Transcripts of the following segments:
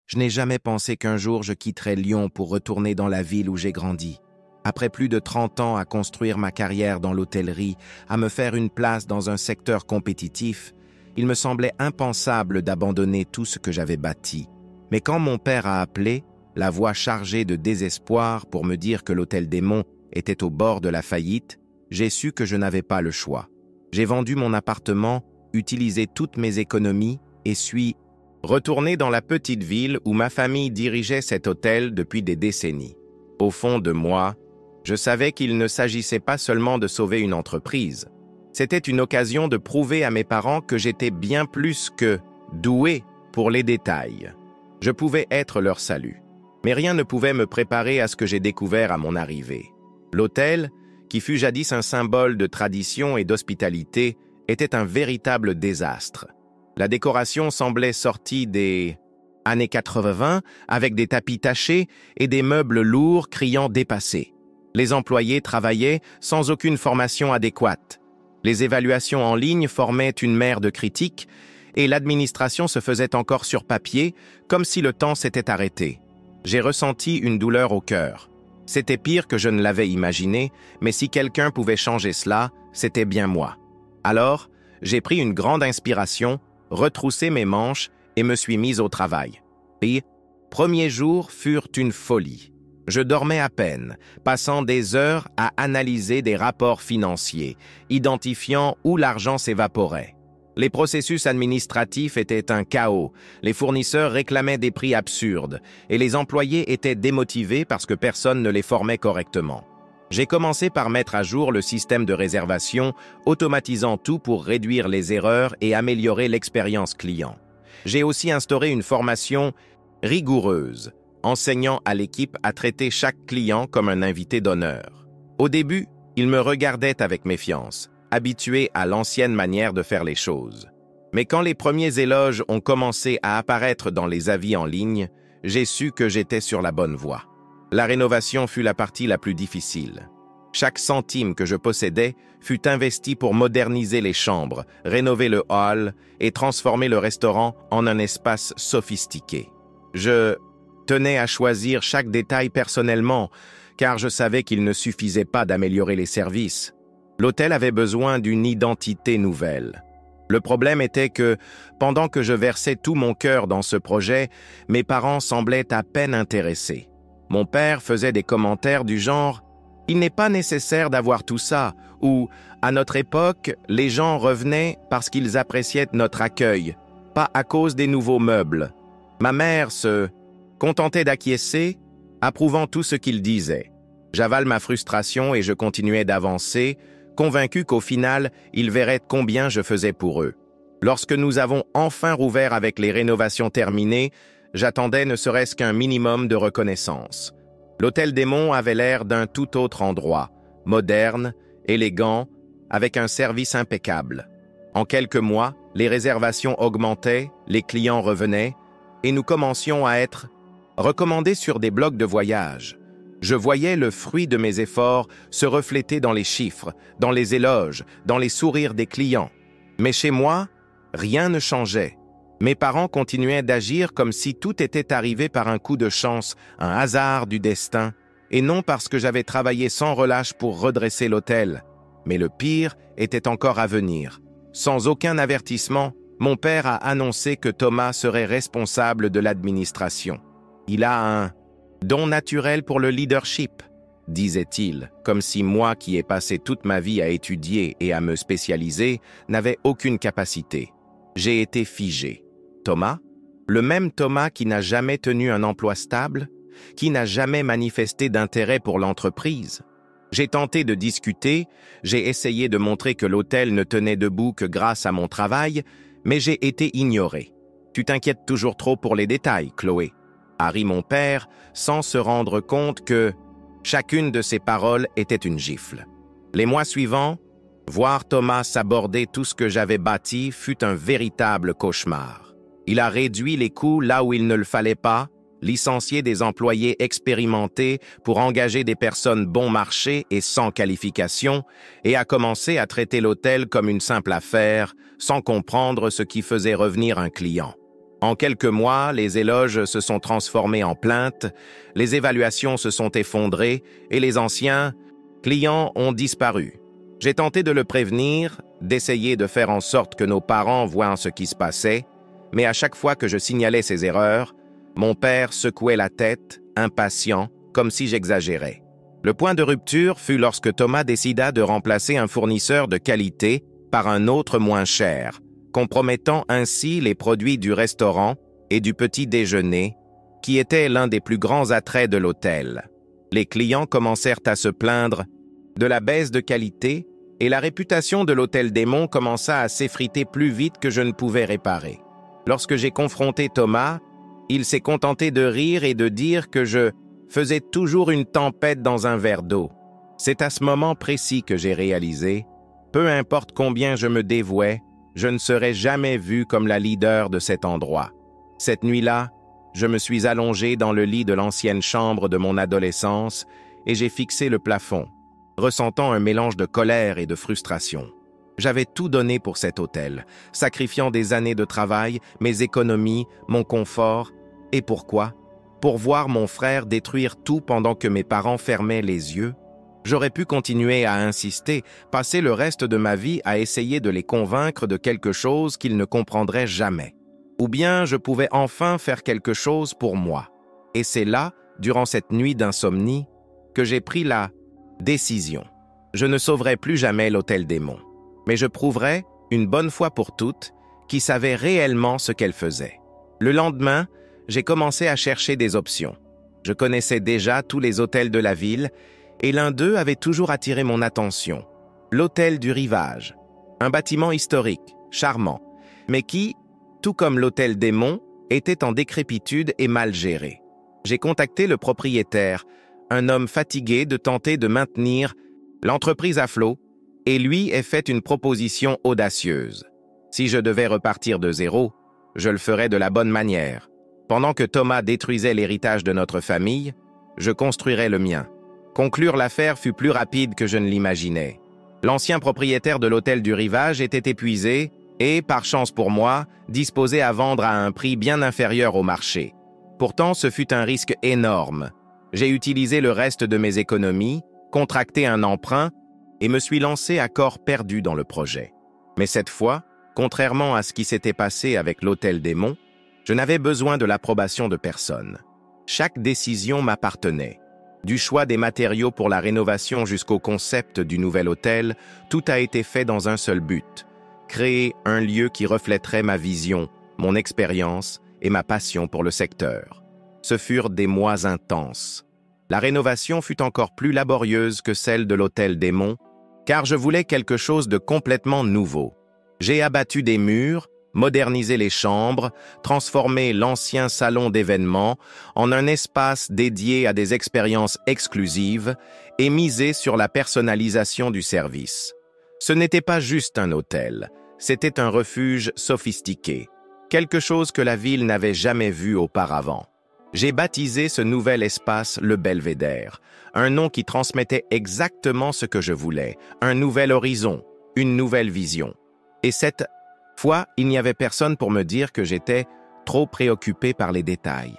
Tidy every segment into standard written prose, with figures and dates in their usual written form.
Je n'ai jamais pensé qu'un jour je quitterais Lyon pour retourner dans la ville où j'ai grandi. Après plus de 30 ans à construire ma carrière dans l'hôtellerie, à me faire une place dans un secteur compétitif, il me semblait impensable d'abandonner tout ce que j'avais bâti. Mais quand mon père a appelé, la voix chargée de désespoir pour me dire que l'hôtel des Monts était au bord de la faillite, j'ai su que je n'avais pas le choix. J'ai vendu mon appartement, utilisé toutes mes économies et suis retourné dans la petite ville où ma famille dirigeait cet hôtel depuis des décennies. Au fond de moi, je savais qu'il ne s'agissait pas seulement de sauver une entreprise. C'était une occasion de prouver à mes parents que j'étais bien plus que doué pour les détails. Je pouvais être leur salut. Mais rien ne pouvait me préparer à ce que j'ai découvert à mon arrivée. L'hôtel, qui fut jadis un symbole de tradition et d'hospitalité, était un véritable désastre. La décoration semblait sortie des années 80, avec des tapis tachés et des meubles lourds criant dépassés. Les employés travaillaient sans aucune formation adéquate. Les évaluations en ligne formaient une mer de critiques et l'administration se faisait encore sur papier, comme si le temps s'était arrêté. J'ai ressenti une douleur au cœur. C'était pire que je ne l'avais imaginé, mais si quelqu'un pouvait changer cela, c'était bien moi. Alors, j'ai pris une grande inspiration, retroussé mes manches et me suis mis au travail. Les premiers jours furent une folie. Je dormais à peine, passant des heures à analyser des rapports financiers, identifiant où l'argent s'évaporait. Les processus administratifs étaient un chaos, les fournisseurs réclamaient des prix absurdes, et les employés étaient démotivés parce que personne ne les formait correctement. J'ai commencé par mettre à jour le système de réservation, automatisant tout pour réduire les erreurs et améliorer l'expérience client. J'ai aussi instauré une formation rigoureuse, enseignant à l'équipe à traiter chaque client comme un invité d'honneur. Au début, ils me regardaient avec méfiance, habitués à l'ancienne manière de faire les choses. Mais quand les premiers éloges ont commencé à apparaître dans les avis en ligne, j'ai su que j'étais sur la bonne voie. La rénovation fut la partie la plus difficile. Chaque centime que je possédais fut investi pour moderniser les chambres, rénover le hall et transformer le restaurant en un espace sophistiqué. Je tenais à choisir chaque détail personnellement, car je savais qu'il ne suffisait pas d'améliorer les services. L'hôtel avait besoin d'une identité nouvelle. Le problème était que, pendant que je versais tout mon cœur dans ce projet, mes parents semblaient à peine intéressés. Mon père faisait des commentaires du genre « Il n'est pas nécessaire d'avoir tout ça » ou « À notre époque, les gens revenaient parce qu'ils appréciaient notre accueil, pas à cause des nouveaux meubles. » Ma mère se contentait d'acquiescer, approuvant tout ce qu'il disait. J'avale ma frustration et je continuais d'avancer, convaincu qu'au final, ils verraient combien je faisais pour eux. Lorsque nous avons enfin rouvert avec les rénovations terminées, j'attendais ne serait-ce qu'un minimum de reconnaissance. L'hôtel des Monts avait l'air d'un tout autre endroit, moderne, élégant, avec un service impeccable. En quelques mois, les réservations augmentaient, les clients revenaient, et nous commencions à être recommandés sur des blogs de voyage. Je voyais le fruit de mes efforts se refléter dans les chiffres, dans les éloges, dans les sourires des clients. Mais chez moi, rien ne changeait. Mes parents continuaient d'agir comme si tout était arrivé par un coup de chance, un hasard du destin, et non parce que j'avais travaillé sans relâche pour redresser l'hôtel. Mais le pire était encore à venir. Sans aucun avertissement, mon père a annoncé que Thomas serait responsable de l'administration. Il a un don naturel pour le leadership, disait-il, comme si moi qui ai passé toute ma vie à étudier et à me spécialiser, n'avais aucune capacité. J'ai été figé. Thomas, le même Thomas qui n'a jamais tenu un emploi stable, qui n'a jamais manifesté d'intérêt pour l'entreprise. J'ai tenté de discuter, j'ai essayé de montrer que l'hôtel ne tenait debout que grâce à mon travail, mais j'ai été ignoré. Tu t'inquiètes toujours trop pour les détails, Chloé. A ri mon père, sans se rendre compte que chacune de ses paroles était une gifle. Les mois suivants, voir Thomas s'aborder tout ce que j'avais bâti fut un véritable cauchemar. Il a réduit les coûts là où il ne le fallait pas, licencié des employés expérimentés pour engager des personnes bon marché et sans qualification, et a commencé à traiter l'hôtel comme une simple affaire, sans comprendre ce qui faisait revenir un client. En quelques mois, les éloges se sont transformés en plaintes, les évaluations se sont effondrées et les anciens clients ont disparu. J'ai tenté de le prévenir, d'essayer de faire en sorte que nos parents voient ce qui se passait, mais à chaque fois que je signalais ces erreurs, mon père secouait la tête, impatient, comme si j'exagérais. Le point de rupture fut lorsque Thomas décida de remplacer un fournisseur de qualité par un autre moins cher, compromettant ainsi les produits du restaurant et du petit déjeuner, qui était l'un des plus grands attraits de l'hôtel. Les clients commencèrent à se plaindre de la baisse de qualité et la réputation de l'Hôtel des Monts commença à s'effriter plus vite que je ne pouvais réparer. Lorsque j'ai confronté Thomas, il s'est contenté de rire et de dire que je faisais toujours une tempête dans un verre d'eau. C'est à ce moment précis que j'ai réalisé, peu importe combien je me dévouais, je ne serais jamais vu comme la leader de cet endroit. Cette nuit-là, je me suis allongé dans le lit de l'ancienne chambre de mon adolescence et j'ai fixé le plafond, ressentant un mélange de colère et de frustration. J'avais tout donné pour cet hôtel, sacrifiant des années de travail, mes économies, mon confort. Et pourquoi? Pour voir mon frère détruire tout pendant que mes parents fermaient les yeux? J'aurais pu continuer à insister, passer le reste de ma vie à essayer de les convaincre de quelque chose qu'ils ne comprendraient jamais. Ou bien je pouvais enfin faire quelque chose pour moi. Et c'est là, durant cette nuit d'insomnie, que j'ai pris la décision. Je ne sauverai plus jamais l'Hôtel des Monts, mais je prouverai, une bonne fois pour toutes, qu'ils savaient réellement ce qu'elle faisait. Le lendemain, j'ai commencé à chercher des options. Je connaissais déjà tous les hôtels de la ville, et l'un d'eux avait toujours attiré mon attention. L'Hôtel du Rivage, un bâtiment historique, charmant, mais qui, tout comme l'Hôtel des Monts, était en décrépitude et mal géré. J'ai contacté le propriétaire, un homme fatigué de tenter de maintenir l'entreprise à flot, et lui ait fait une proposition audacieuse. Si je devais repartir de zéro, je le ferais de la bonne manière. Pendant que Thomas détruisait l'héritage de notre famille, je construirais le mien. Conclure l'affaire fut plus rapide que je ne l'imaginais. L'ancien propriétaire de l'Hôtel du Rivage était épuisé et, par chance pour moi, disposé à vendre à un prix bien inférieur au marché. Pourtant, ce fut un risque énorme. J'ai utilisé le reste de mes économies, contracté un emprunt et me suis lancé à corps perdu dans le projet. Mais cette fois, contrairement à ce qui s'était passé avec l'Hôtel des Monts, je n'avais besoin de l'approbation de personne. Chaque décision m'appartenait. Du choix des matériaux pour la rénovation jusqu'au concept du nouvel hôtel, tout a été fait dans un seul but: créer un lieu qui reflèterait ma vision, mon expérience et ma passion pour le secteur. Ce furent des mois intenses. La rénovation fut encore plus laborieuse que celle de l'Hôtel des Monts, car je voulais quelque chose de complètement nouveau. J'ai abattu des murs, modernisé les chambres, transformé l'ancien salon d'événements en un espace dédié à des expériences exclusives et misé sur la personnalisation du service. Ce n'était pas juste un hôtel, c'était un refuge sophistiqué, quelque chose que la ville n'avait jamais vu auparavant. J'ai baptisé ce nouvel espace le Belvédère, un nom qui transmettait exactement ce que je voulais, un nouvel horizon, une nouvelle vision. Et cette fois, il n'y avait personne pour me dire que j'étais trop préoccupé par les détails.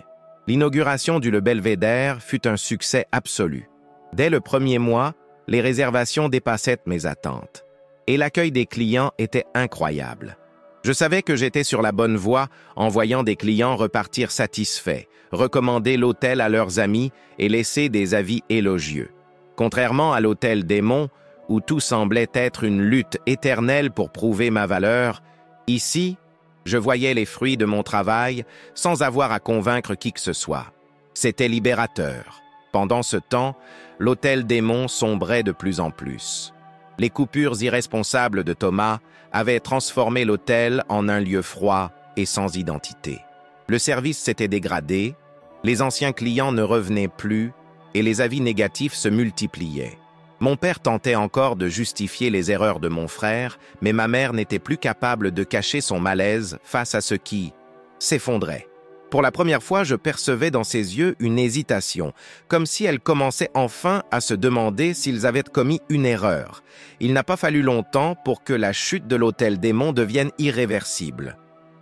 L'inauguration du Le Belvédère fut un succès absolu. Dès le premier mois, les réservations dépassaient mes attentes. Et l'accueil des clients était incroyable. Je savais que j'étais sur la bonne voie en voyant des clients repartir satisfaits, recommander l'hôtel à leurs amis et laisser des avis élogieux. Contrairement à l'Hôtel des Monts, où tout semblait être une lutte éternelle pour prouver ma valeur, ici, je voyais les fruits de mon travail sans avoir à convaincre qui que ce soit. C'était libérateur. Pendant ce temps, l'Hôtel des Monts sombrait de plus en plus. Les coupures irresponsables de Thomas avaient transformé l'hôtel en un lieu froid et sans identité. Le service s'était dégradé, les anciens clients ne revenaient plus et les avis négatifs se multipliaient. Mon père tentait encore de justifier les erreurs de mon frère, mais ma mère n'était plus capable de cacher son malaise face à ce qui s'effondrait. Pour la première fois, je percevais dans ses yeux une hésitation, comme si elle commençait enfin à se demander s'ils avaient commis une erreur. Il n'a pas fallu longtemps pour que la chute de l'Hôtel des Monts devienne irréversible.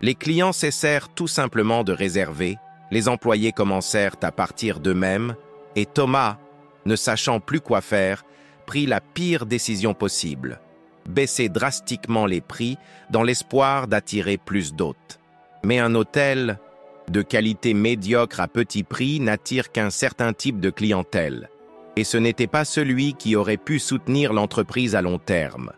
Les clients cessèrent tout simplement de réserver, les employés commencèrent à partir d'eux-mêmes, et Thomas, ne sachant plus quoi faire, prit la pire décision possible, baisser drastiquement les prix dans l'espoir d'attirer plus d'hôtes. Mais un hôtel de qualité médiocre à petit prix n'attire qu'un certain type de clientèle, et ce n'était pas celui qui aurait pu soutenir l'entreprise à long terme.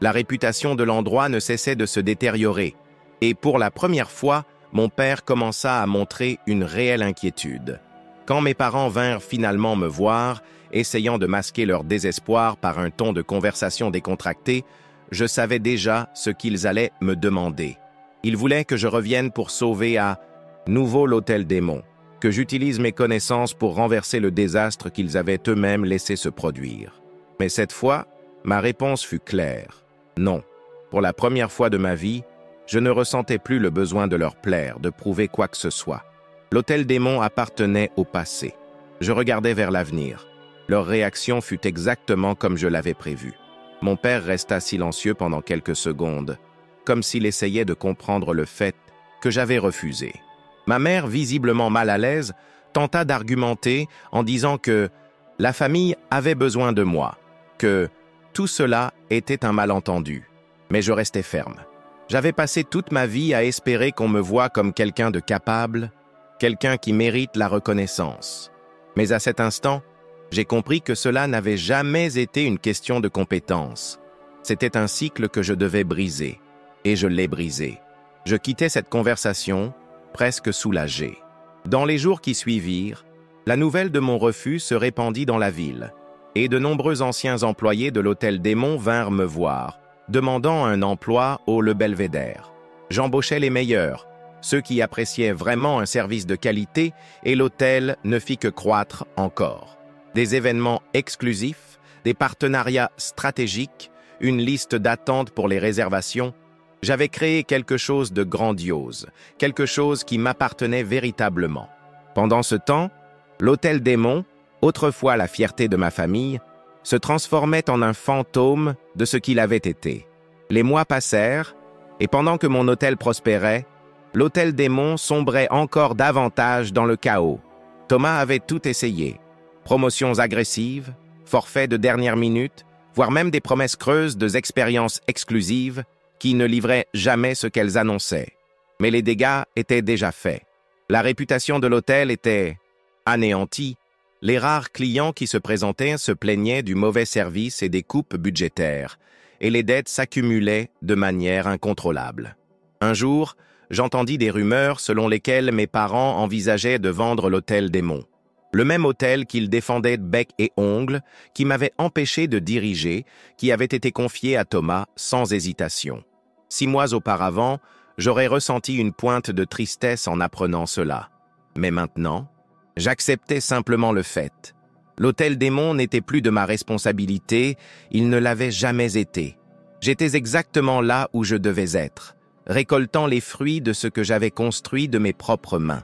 La réputation de l'endroit ne cessait de se détériorer, et pour la première fois, mon père commença à montrer une réelle inquiétude. Quand mes parents vinrent finalement me voir, essayant de masquer leur désespoir par un ton de conversation décontracté, je savais déjà ce qu'ils allaient me demander. Ils voulaient que je revienne pour sauver à nouveau l'Hôtel des Monts, que j'utilise mes connaissances pour renverser le désastre qu'ils avaient eux-mêmes laissé se produire. Mais cette fois, ma réponse fut claire. Non, pour la première fois de ma vie, je ne ressentais plus le besoin de leur plaire, de prouver quoi que ce soit. L'Hôtel des Monts appartenait au passé. Je regardais vers l'avenir. Leur réaction fut exactement comme je l'avais prévu. Mon père resta silencieux pendant quelques secondes, comme s'il essayait de comprendre le fait que j'avais refusé. Ma mère, visiblement mal à l'aise, tenta d'argumenter en disant que la famille avait besoin de moi, que tout cela était un malentendu. Mais je restais ferme. J'avais passé toute ma vie à espérer qu'on me voie comme quelqu'un de capable, quelqu'un qui mérite la reconnaissance. Mais à cet instant, j'ai compris que cela n'avait jamais été une question de compétence. C'était un cycle que je devais briser, et je l'ai brisé. Je quittais cette conversation, presque soulagé. Dans les jours qui suivirent, la nouvelle de mon refus se répandit dans la ville, et de nombreux anciens employés de l'Hôtel des Monts vinrent me voir, demandant un emploi au Le Belvédère. J'embauchais les meilleurs, ceux qui appréciaient vraiment un service de qualité, et l'hôtel ne fit que croître encore. Des événements exclusifs, des partenariats stratégiques, une liste d'attente pour les réservations. J'avais créé quelque chose de grandiose, quelque chose qui m'appartenait véritablement. Pendant ce temps, l'Hôtel des Monts, autrefois la fierté de ma famille, se transformait en un fantôme de ce qu'il avait été. Les mois passèrent, et pendant que mon hôtel prospérait, l'Hôtel des Monts sombrait encore davantage dans le chaos. Thomas avait tout essayé. Promotions agressives, forfaits de dernière minute, voire même des promesses creuses d'expériences exclusives qui ne livraient jamais ce qu'elles annonçaient. Mais les dégâts étaient déjà faits. La réputation de l'hôtel était anéantie. Les rares clients qui se présentaient se plaignaient du mauvais service et des coupes budgétaires, et les dettes s'accumulaient de manière incontrôlable. Un jour, j'entendis des rumeurs selon lesquelles mes parents envisageaient de vendre l'Hôtel des Monts. Le même hôtel qu'ils défendaient de bec et ongles, qui m'avait empêché de diriger, qui avait été confié à Thomas sans hésitation. 6 mois auparavant, j'aurais ressenti une pointe de tristesse en apprenant cela. Mais maintenant, j'acceptais simplement le fait. L'Hôtel des Monts n'était plus de ma responsabilité, il ne l'avait jamais été. J'étais exactement là où je devais être, récoltant les fruits de ce que j'avais construit de mes propres mains.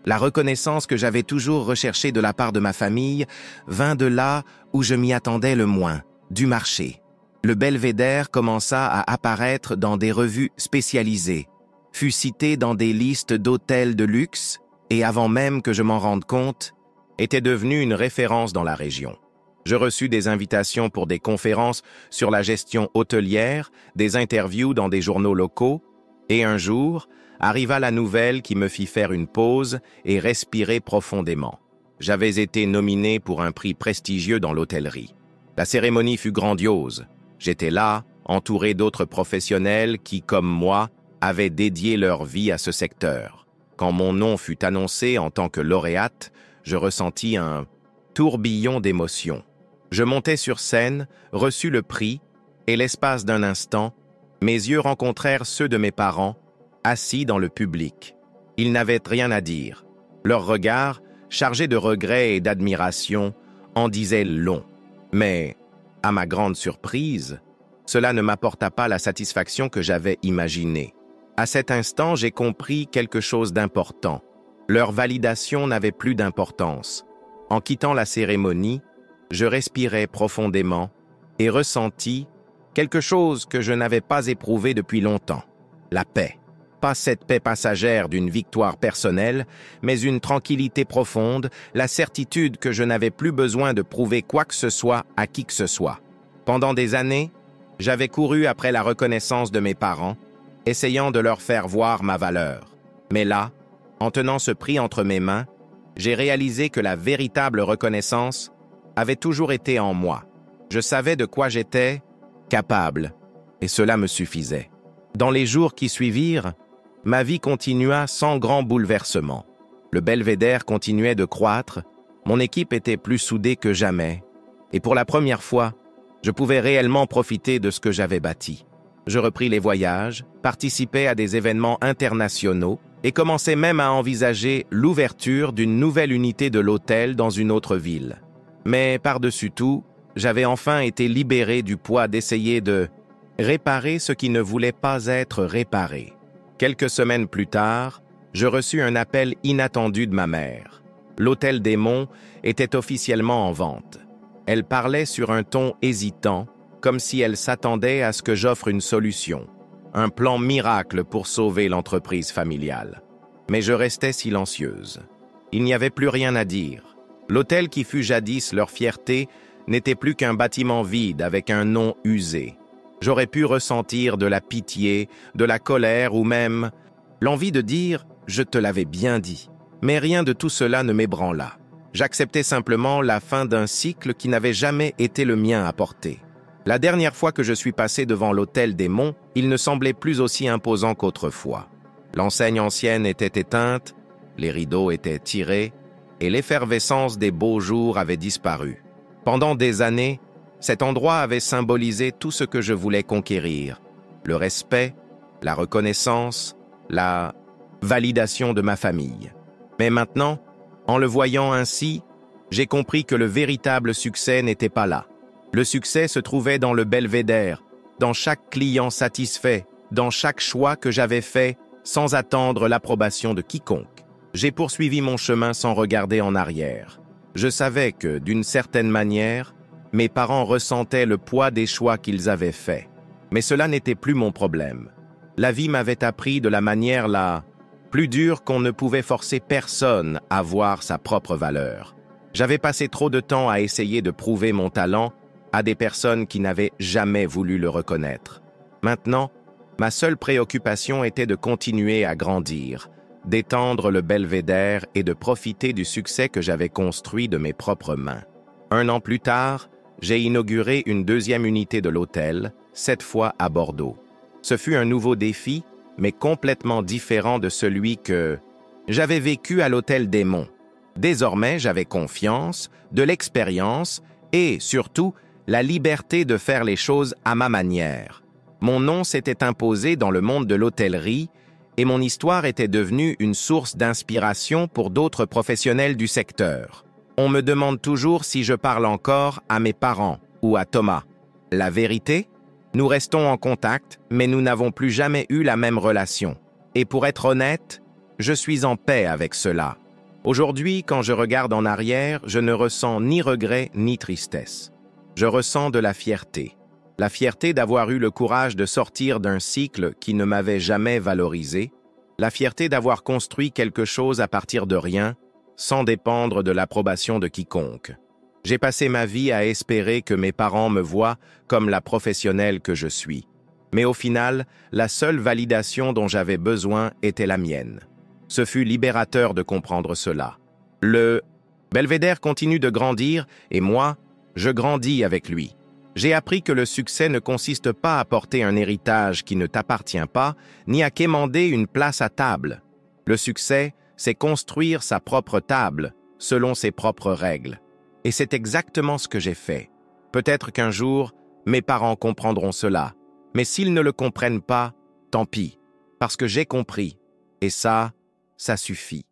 La reconnaissance que j'avais toujours recherchée de la part de ma famille vint de là où je m'y attendais le moins, du marché. Le Belvédère commença à apparaître dans des revues spécialisées, fut cité dans des listes d'hôtels de luxe et avant même que je m'en rende compte, était devenu une référence dans la région. Je reçus des invitations pour des conférences sur la gestion hôtelière, des interviews dans des journaux locaux, et un jour, arriva la nouvelle qui me fit faire une pause et respirer profondément. J'avais été nominé pour un prix prestigieux dans l'hôtellerie. La cérémonie fut grandiose. J'étais là, entouré d'autres professionnels qui, comme moi, avaient dédié leur vie à ce secteur. Quand mon nom fut annoncé en tant que lauréate, je ressentis un tourbillon d'émotions. Je montai sur scène, reçus le prix, et l'espace d'un instant, mes yeux rencontrèrent ceux de mes parents, assis dans le public. Ils n'avaient rien à dire. Leurs regards, chargés de regret et d'admiration, en disaient long. Mais, à ma grande surprise, cela ne m'apporta pas la satisfaction que j'avais imaginée. À cet instant, j'ai compris quelque chose d'important. Leur validation n'avait plus d'importance. En quittant la cérémonie, je respirai profondément et ressentis quelque chose que je n'avais pas éprouvé depuis longtemps, la paix. Pas cette paix passagère d'une victoire personnelle, mais une tranquillité profonde, la certitude que je n'avais plus besoin de prouver quoi que ce soit à qui que ce soit. Pendant des années, j'avais couru après la reconnaissance de mes parents, essayant de leur faire voir ma valeur. Mais là, en tenant ce prix entre mes mains, j'ai réalisé que la véritable reconnaissance avait toujours été en moi. Je savais de quoi j'étais capable, et cela me suffisait. Dans les jours qui suivirent, ma vie continua sans grand bouleversement. Le belvédère continuait de croître, mon équipe était plus soudée que jamais, et pour la première fois, je pouvais réellement profiter de ce que j'avais bâti. Je repris les voyages, participais à des événements internationaux et commençais même à envisager l'ouverture d'une nouvelle unité de l'hôtel dans une autre ville. Mais par-dessus tout, j'avais enfin été libéré du poids d'essayer de réparer ce qui ne voulait pas être réparé. Quelques semaines plus tard, je reçus un appel inattendu de ma mère. L'hôtel des Monts était officiellement en vente. Elle parlait sur un ton hésitant, comme si elle s'attendait à ce que j'offre une solution, un plan miracle pour sauver l'entreprise familiale. Mais je restais silencieuse. Il n'y avait plus rien à dire. L'hôtel qui fut jadis leur fierté n'était plus qu'un bâtiment vide avec un nom usé. J'aurais pu ressentir de la pitié, de la colère ou même l'envie de dire « je te l'avais bien dit ». Mais rien de tout cela ne m'ébranla. J'acceptais simplement la fin d'un cycle qui n'avait jamais été le mien à porter. La dernière fois que je suis passé devant l'hôtel des Monts, il ne semblait plus aussi imposant qu'autrefois. L'enseigne ancienne était éteinte, les rideaux étaient tirés et l'effervescence des beaux jours avait disparu. Pendant des années, cet endroit avait symbolisé tout ce que je voulais conquérir. Le respect, la reconnaissance, la validation de ma famille. Mais maintenant, en le voyant ainsi, j'ai compris que le véritable succès n'était pas là. Le succès se trouvait dans le belvédère, dans chaque client satisfait, dans chaque choix que j'avais fait sans attendre l'approbation de quiconque. J'ai poursuivi mon chemin sans regarder en arrière. Je savais que, d'une certaine manière, mes parents ressentaient le poids des choix qu'ils avaient faits. Mais cela n'était plus mon problème. La vie m'avait appris de la manière la plus dure qu'on ne pouvait forcer personne à voir sa propre valeur. J'avais passé trop de temps à essayer de prouver mon talent à des personnes qui n'avaient jamais voulu le reconnaître. Maintenant, ma seule préoccupation était de continuer à grandir, d'étendre le belvédère et de profiter du succès que j'avais construit de mes propres mains. 1 an plus tard, j'ai inauguré une deuxième unité de l'hôtel, cette fois à Bordeaux. Ce fut un nouveau défi, mais complètement différent de celui que j'avais vécu à l'hôtel des Monts. Désormais, j'avais confiance, de l'expérience et, surtout, la liberté de faire les choses à ma manière. Mon nom s'était imposé dans le monde de l'hôtellerie et mon histoire était devenue une source d'inspiration pour d'autres professionnels du secteur. On me demande toujours si je parle encore à mes parents ou à Thomas. La vérité? Nous restons en contact, mais nous n'avons plus jamais eu la même relation. Et pour être honnête, je suis en paix avec cela. Aujourd'hui, quand je regarde en arrière, je ne ressens ni regret ni tristesse. Je ressens de la fierté. La fierté d'avoir eu le courage de sortir d'un cycle qui ne m'avait jamais valorisé. La fierté d'avoir construit quelque chose à partir de rien, sans dépendre de l'approbation de quiconque. J'ai passé ma vie à espérer que mes parents me voient comme la professionnelle que je suis. Mais au final, la seule validation dont j'avais besoin était la mienne. Ce fut libérateur de comprendre cela. Le belvédère continue de grandir et moi, je grandis avec lui. J'ai appris que le succès ne consiste pas à porter un héritage qui ne t'appartient pas, ni à quémander une place à table. Le succès, c'est construire sa propre table, selon ses propres règles. Et c'est exactement ce que j'ai fait. Peut-être qu'un jour, mes parents comprendront cela. Mais s'ils ne le comprennent pas, tant pis, parce que j'ai compris. Et ça suffit.